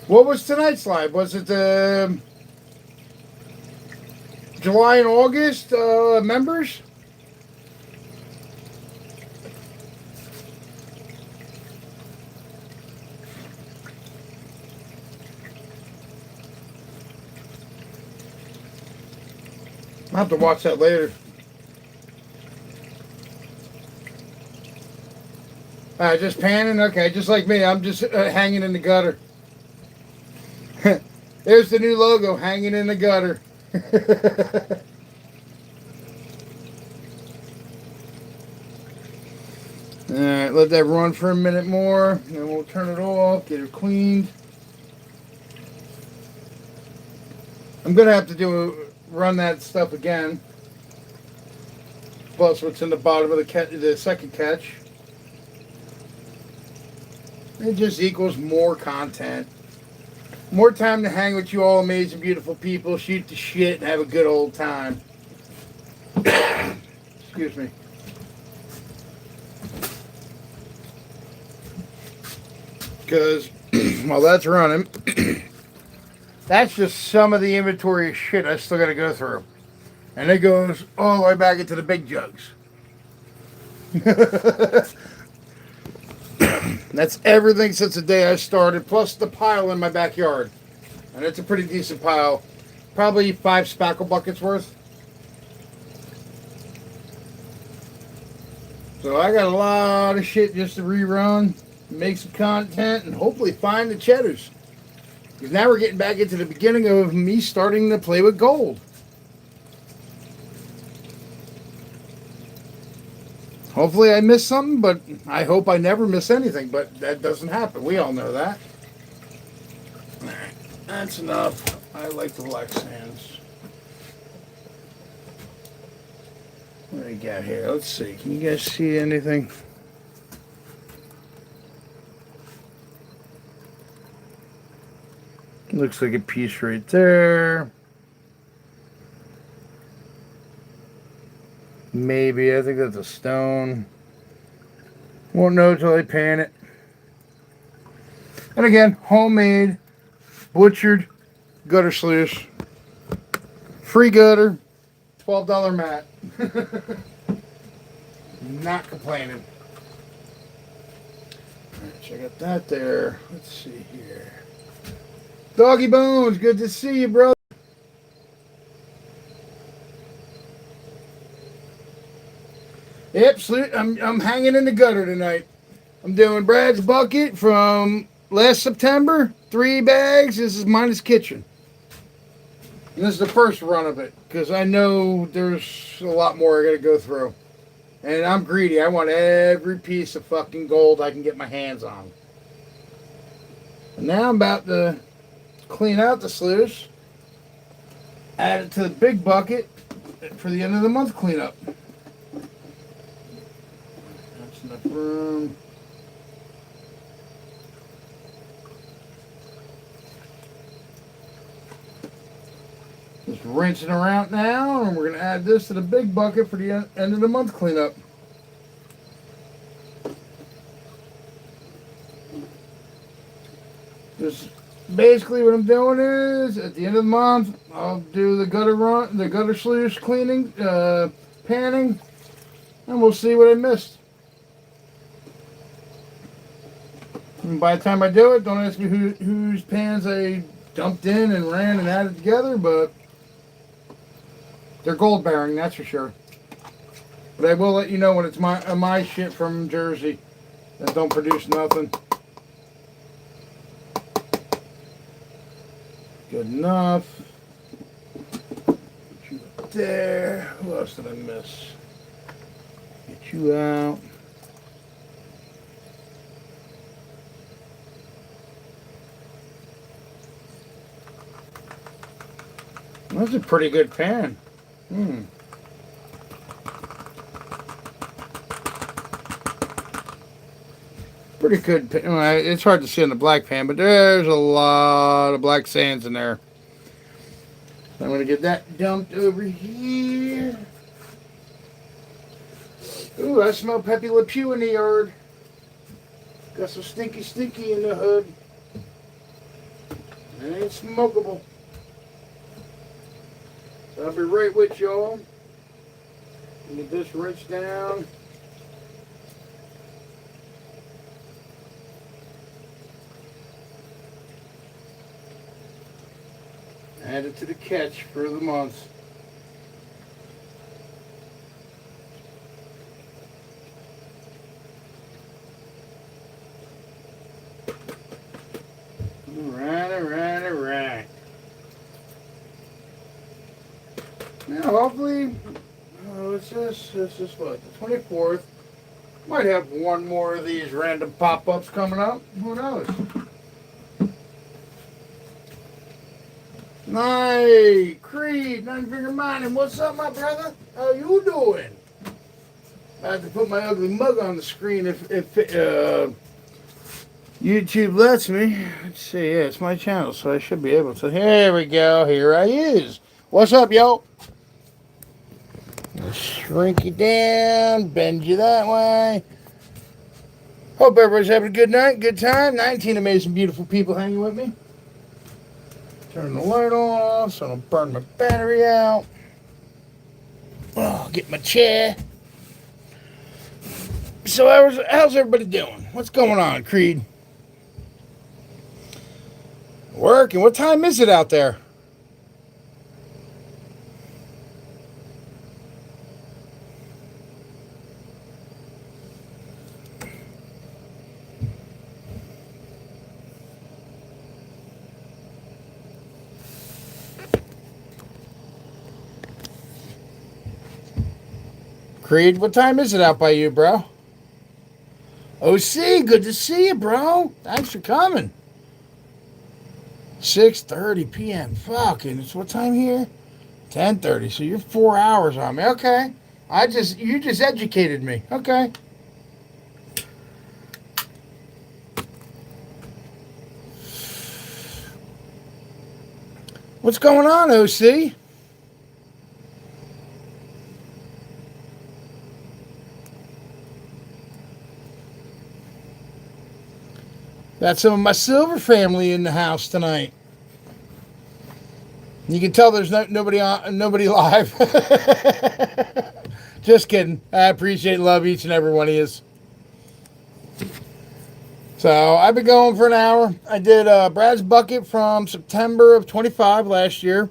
What was tonight's live? Was it the July and August members? I'll have to watch that later. Just panning? Okay, just like me. I'm just hanging in the gutter. There's the new logo, hanging in the gutter. Alright, let that run for a minute more. Then we'll turn it off, get it cleaned. I'm going to have to run that stuff again. Plus what's in the bottom of the second catch. It just equals more content. More time to hang with you all amazing, beautiful people, shoot the shit, and have a good old time. Excuse me. Because while that's running, that's just some of the inventory of shit I still got to go through. And it goes all the way back into the big jugs. That's everything since the day I started, plus the pile in my backyard. And it's a pretty decent pile. Probably 5 spackle buckets worth. So I got a lot of shit just to rerun, make some content, and hopefully find the cheddars. Because now we're getting back into the beginning of me starting to play with gold. Hopefully I missed something, but I hope I never miss anything, but that doesn't happen. We all know that. Alright, that's enough. I like the black sands. What do we got here? Let's see. Can you guys see anything? Looks like a piece right there. Maybe. I think that's a stone. Won't know until I pan it. And again, homemade, butchered gutter sluice. Free gutter. $12 mat. Not complaining. Alright, check out that there. Let's see here. Doggy Bones, good to see you, brother. Yep, I'm hanging in the gutter tonight. I'm doing Brad's bucket from last September. 3 bags. This is minus kitchen. And this is the first run of it, because I know there's a lot more I got to go through. And I'm greedy. I want every piece of fucking gold I can get my hands on. And now I'm about to clean out the sluice. Add it to the big bucket for the end of the month cleanup. That's enough room. Just rinsing around now, and we're going to add this to the big bucket for the end of the month cleanup. Just basically what I'm doing is, at the end of the month, I'll do the gutter sluice cleaning, panning, and we'll see what I missed. And by the time I do it, don't ask me whose pans I dumped in and ran and added together, but they're gold bearing, that's for sure. But I will let you know when it's my shit from Jersey that don't produce nothing. Good enough. Put you up there. Who else did I miss? Get you out. That's a pretty good pan. Pretty good. It's hard to see in the black pan, but there's a lot of black sands in there. So I'm going to get that dumped over here. Ooh, I smell Pepe Le Pew in the yard. Got some stinky in the hood. It ain't smokable. So I'll be right with y'all. Get this rinsed down. Add it to the catch for the month. hopefully, what's this? This is what, the 24th. Might have one more of these random pop-ups coming up. Who knows? Night, Creed, Nine Finger Mining. What's up, my brother? How you doing? I have to put my ugly mug on the screen if YouTube lets me. Let's see. Yeah, it's my channel, so I should be able to. There we go. Here I is. What's up, yo? Let's shrink you down, bend you that way. Hope everybody's having a good night, good time. 19 amazing, beautiful people hanging with me. Turn the light off so I don't burn my battery out. Oh, get my chair. So how's everybody doing? What's going on, Creed? Working. What time is it out there? Creed, what time is it out by you, bro? OC, good to see you, bro. Thanks for coming. 6:30 p.m. Fucking, it's what time here? 10:30. So you're 4 hours on me. Okay. You just educated me. Okay. What's going on, OC? Got some of my silver family in the house tonight. You can tell there's nobody live. Just kidding. I appreciate and love each and every one of you. So I've been going for an hour. I did Brad's Bucket from September of 25 last year,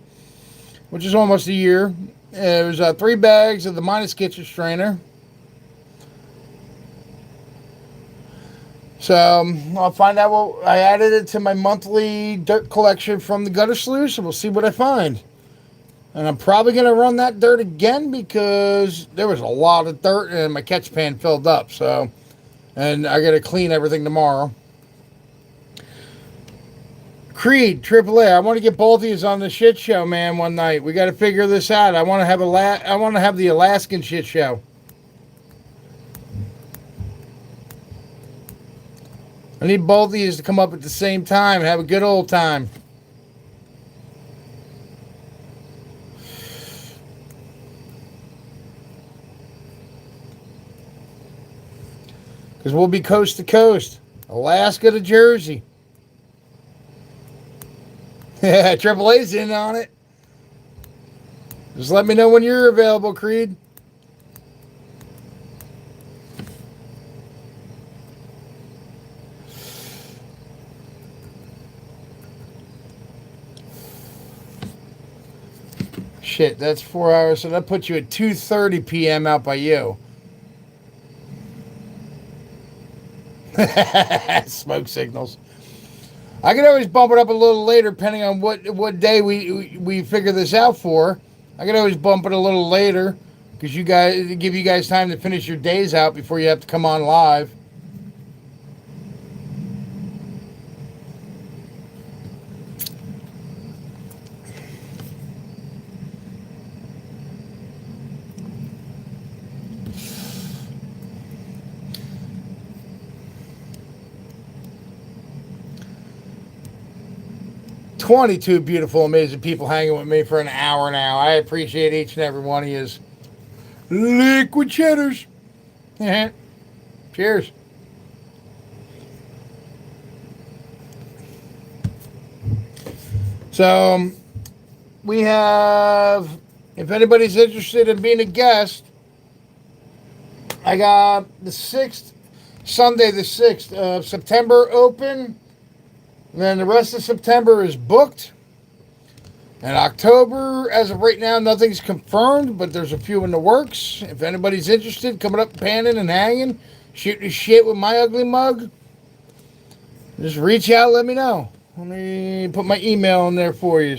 which is almost a year. It was 3 bags of the Minus Kitchen strainer. So I'll find out what I added it to my monthly dirt collection from the gutter sluice, so we'll see what I find. And I'm probably going to run that dirt again because there was a lot of dirt and my catch pan filled up. So, and I got to clean everything tomorrow. Creed, AAA, I want to get both of you on the shit show, man, one night. We got to figure this out. I want to have the Alaskan shit show. I need both of you to come up at the same time and have a good old time. Because we'll be coast to coast. Alaska to Jersey. Yeah, AAA's in on it. Just let me know when you're available, Creed. Shit, that's 4 hours, so that puts you at 2:30 p.m. out by you. Smoke signals. I can always bump it up a little later, depending on what day we figure this out for. I can always bump it a little later, because give you guys time to finish your days out before you have to come on live. $22 beautiful, amazing people hanging with me for an hour now. I appreciate each and every one of you. Liquid cheddars. Cheers. So, we have, if anybody's interested in being a guest, I got the 6th, Sunday the 6th of September open. And then the rest of September is booked. And October, as of right now, nothing's confirmed, but there's a few in the works. If anybody's interested, coming up, panning and hanging, shooting shit with my ugly mug, just reach out, let me know. Let me put my email in there for you.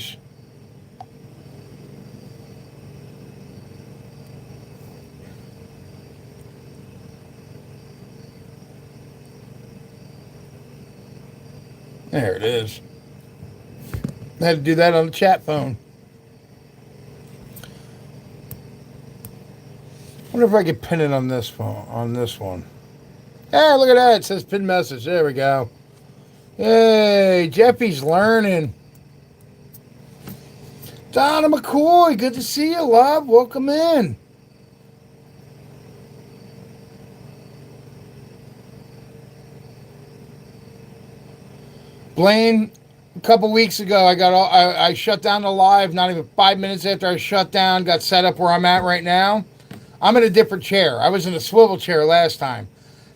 There it is. I had to do that on the chat phone. I wonder if I could pin it on this phone. On this one. Hey, look at that. It says pin message. There we go. Hey, Jeffy's learning. Donna McCoy, good to see you, love. Welcome in. Blaine, a couple weeks ago, I shut down the live. Not even 5 minutes after I shut down, got set up where I'm at right now. I'm in a different chair. I was in a swivel chair last time.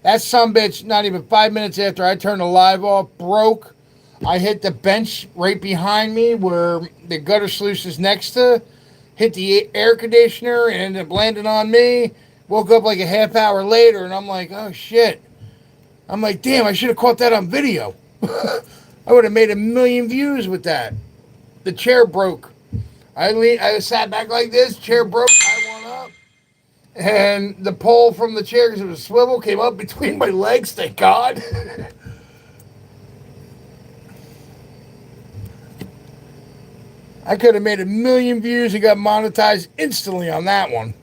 That sumbitch, not even 5 minutes after I turned the live off, broke. I hit the bench right behind me where the gutter sluice is next to. Hit the air conditioner and ended up landing on me. Woke up like a half hour later and I'm like, oh shit. I'm like, damn, I should have caught that on video. I would have made 1 million views with that. The chair broke. I sat back like this, chair broke, I went up. And the pole from the chair, because it was a swivel, came up between my legs, thank God. I could have made 1 million views and got monetized instantly on that one.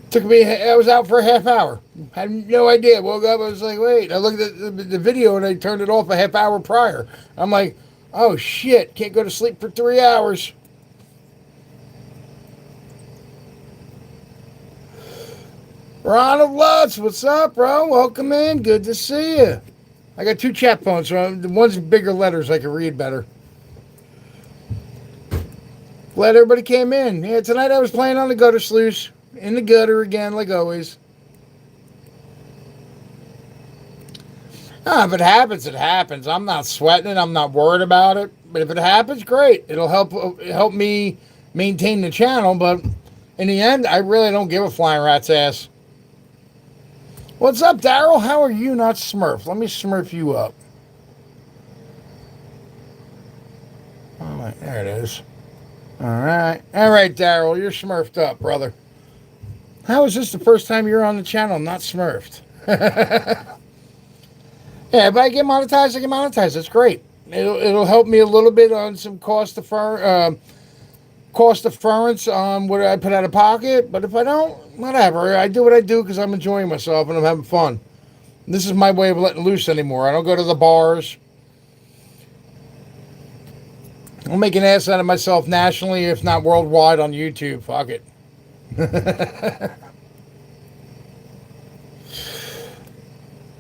Took me, I was out for a half hour. Had no idea. Woke up, I was like, wait. I looked at the video and I turned it off a half hour prior. I'm like, oh shit, can't go to sleep for 3 hours. Ronald Lutz, what's up, bro? Welcome in. Good to see you. I got 2 chat phones, so the one's bigger letters I can read better. Glad everybody came in. Yeah, tonight I was playing on the gutter sluice. In the gutter again, like always. If it happens, it happens. I'm not sweating it. I'm not worried about it. But if it happens, great. It'll help me maintain the channel. But in the end, I really don't give a flying rat's ass. What's up, Daryl? How are you not smurfed? Let me smurf you up. All right, there it is. All right, Daryl, you're smurfed up, brother. How is this the first time you're on the channel not smurfed? Yeah, if I get monetized, I get monetized. That's great. It'll help me a little bit on some cost deference on what I put out of pocket. But if I don't, whatever. I do what I do because I'm enjoying myself and I'm having fun. This is my way of letting loose anymore. I don't go to the bars. I'll make an ass out of myself nationally, if not worldwide, on YouTube. Fuck it.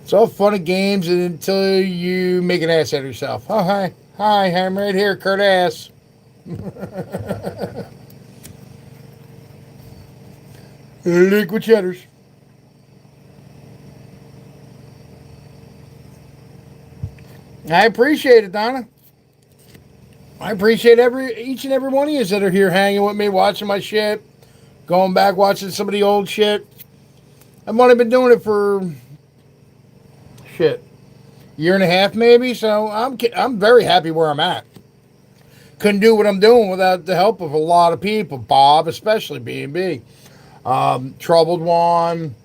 It's all fun and games until you make an ass out of yourself. Oh, hi. Hi, I'm right here, Kurt Ass. Liquid cheddars. I appreciate it, Donna. I appreciate each and every one of you that are here hanging with me, watching my shit, going back, watching some of the old shit. I've only been doing it for year and a half maybe, so I'm very happy where I'm at. Couldn't do what I'm doing without the help of a lot of people. Bob, especially B&B. Troubled One,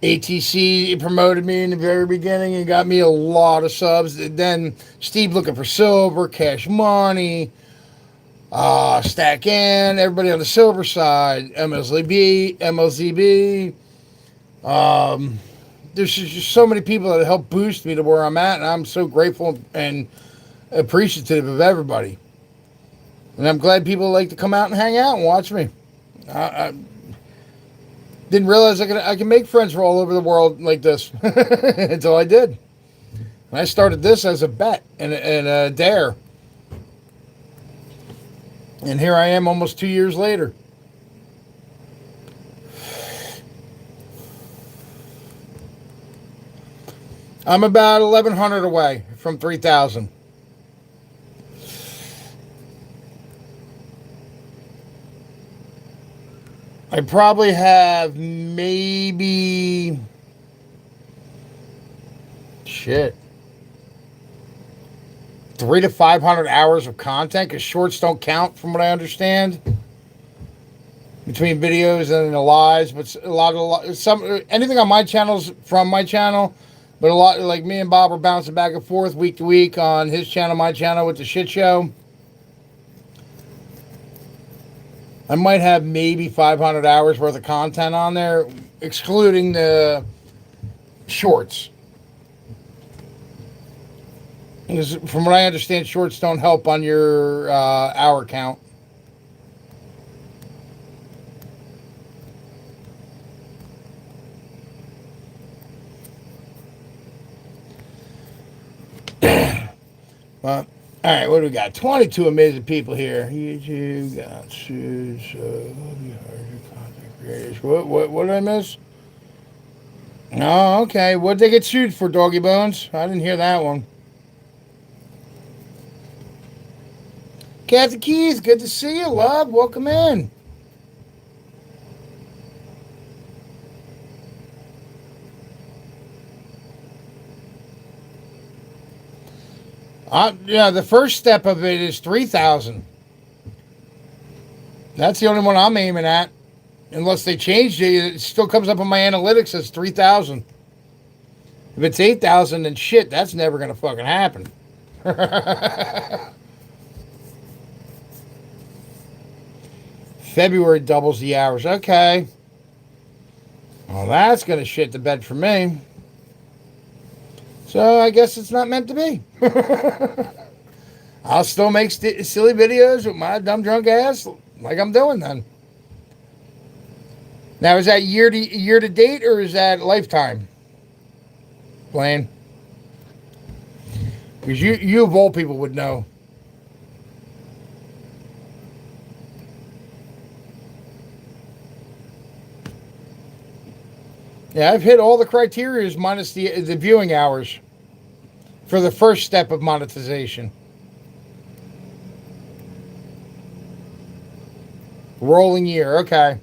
ATC promoted me in the very beginning and got me a lot of subs. Then Steve Looking for Silver, Cash Money, Stack In, everybody on the silver side, MLZB. There's just so many people that help boost me to where I'm at, and I'm so grateful and appreciative of everybody. And I'm glad people like to come out and hang out and watch me. I didn't realize I can make friends from all over the world like this until I did. And I started this as a bet and a dare. And here I am almost 2 years later. I'm about 1,100 away from 3,000. I probably have maybe 300 to 500 hours of content, because shorts don't count from what I understand between videos and the lives. But anything on my channels from my channel, But a lot, like me and Bob were bouncing back and forth week to week on his channel, my channel with the shit show. I might have maybe 500 hours worth of content on there, excluding the shorts. Because from what I understand, shorts don't help on your hour count. Well, all right, what do we got? 22 amazing people here. YouTube got shoes. Content creators. What did I miss? Oh, okay. What'd they get sued for, Doggy Bones? I didn't hear that one. Kathy Keith, good to see you, love. Welcome in. Yeah, the first step of it is 3,000. That's the only one I'm aiming at. Unless they changed it, it still comes up on my analytics as 3,000. If it's 8,000, then shit, that's never gonna fucking happen. February doubles the hours. Okay. Well, that's gonna shit the bed for me. So I guess it's not meant to be. I'll still make silly videos with my dumb drunk ass like I'm doing then. Now, is that year to date or is that lifetime? Blaine? Because you of all people would know. Yeah, I've hit all the criteria minus the viewing hours for the first step of monetization. Rolling year, okay.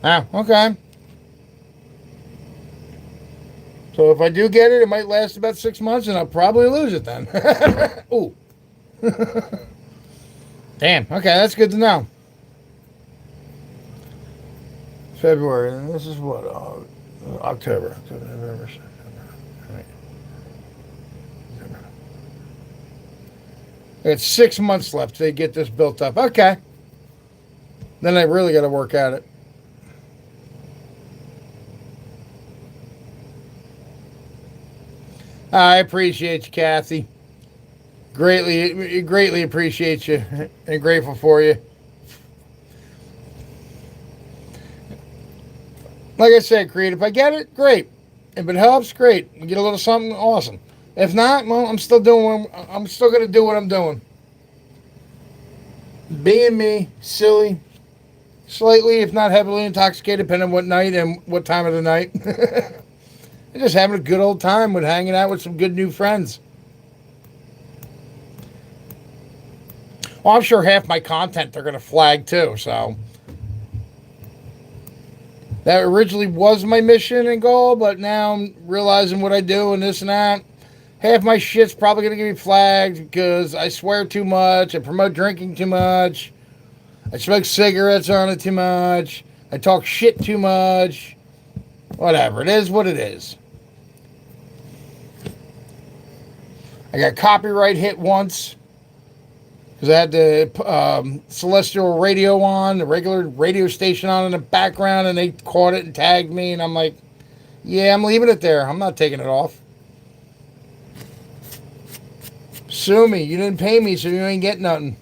Ah, okay. So if I do get it, it might last about 6 months and I'll probably lose it then. Ooh. Damn, okay, that's good to know. February, and this is what? October, November, September. Right. It's 6 months left to get this built up. Okay. Then I really got to work at it. I appreciate you, Kathy. Greatly appreciate you and grateful for you. Like I said, Creed, if I get it, great. If it helps, great. We get a little something, awesome. If not, well, I'm still going to do what I'm doing. Being me, silly, slightly, if not heavily intoxicated, depending on what night and what time of the night. And just having a good old time with hanging out with some good new friends. Well, I'm sure half my content they're going to flag too, so. That originally was my mission and goal, but now I'm realizing what I do and this and that. Half my shit's probably going to get me flagged because I swear too much, I promote drinking too much, I smoke cigarettes on it too much, I talk shit too much. Whatever, it is what it is. I got copyright hit once because I had the celestial radio on, the regular radio station on in the background, and they caught it and tagged me, and I'm like, yeah, I'm leaving it there. I'm not taking it off. Sue me. You didn't pay me, so you ain't getting nothing.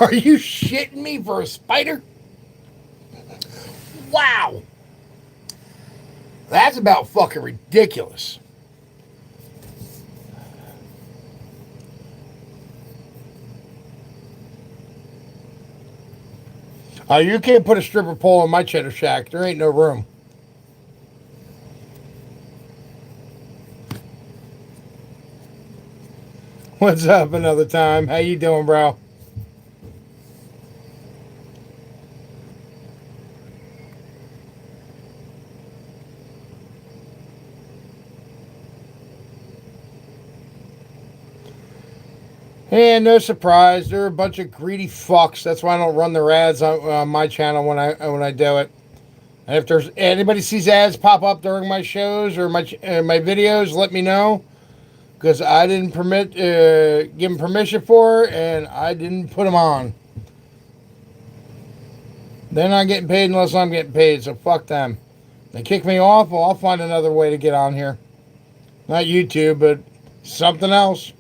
Are you shitting me for a spider? Wow. That's about fucking ridiculous. You can't put a stripper pole in my cheddar shack. There ain't no room. What's up another time? How you doing, bro? And no surprise, they're a bunch of greedy fucks. That's why I don't run their ads on my channel when I do it. And if there's anybody sees ads pop up during my shows or my videos, let me know, because I didn't give them permission for it, and I didn't put them on. They're not getting paid unless I'm getting paid, so fuck them. They kick me off, well, I'll find another way to get on here. Not YouTube, but something else.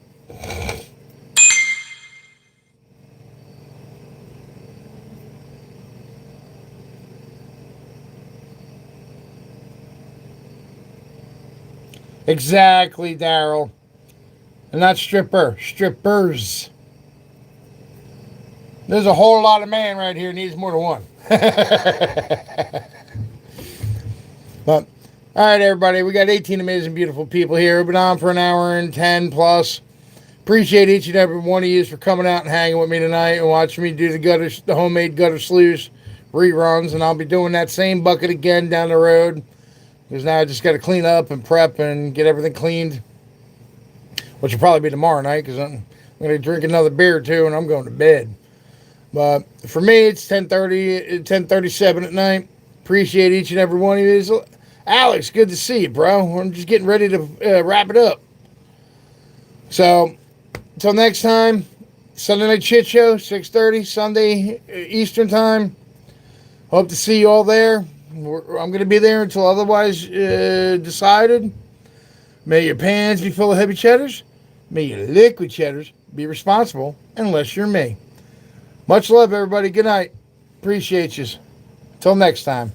Exactly, Daryl. And not stripper. Strippers. There's a whole lot of man right here needs more than one. But, alright, everybody. We got 18 amazing, beautiful people here. We've been on for an hour and 10 plus. Appreciate each and every one of you for coming out and hanging with me tonight and watching me do the homemade gutter sluice reruns. And I'll be doing that same bucket again down the road, because now I just got to clean up and prep and get everything cleaned, which will probably be tomorrow night, because I'm going to drink another beer too and I'm going to bed. But for me, it's 10:37 at night. Appreciate each and every one of you. Alex, good to see you, bro. I'm just getting ready to wrap it up. So, until next time, Sunday Night Shit Show, 6:30, Sunday Eastern Time. Hope to see you all there. I'm going to be there until otherwise decided. May your pans be full of heavy cheddars. May your liquid cheddars be responsible, unless you're me. Much love, everybody. Good night. Appreciate you. Till next time.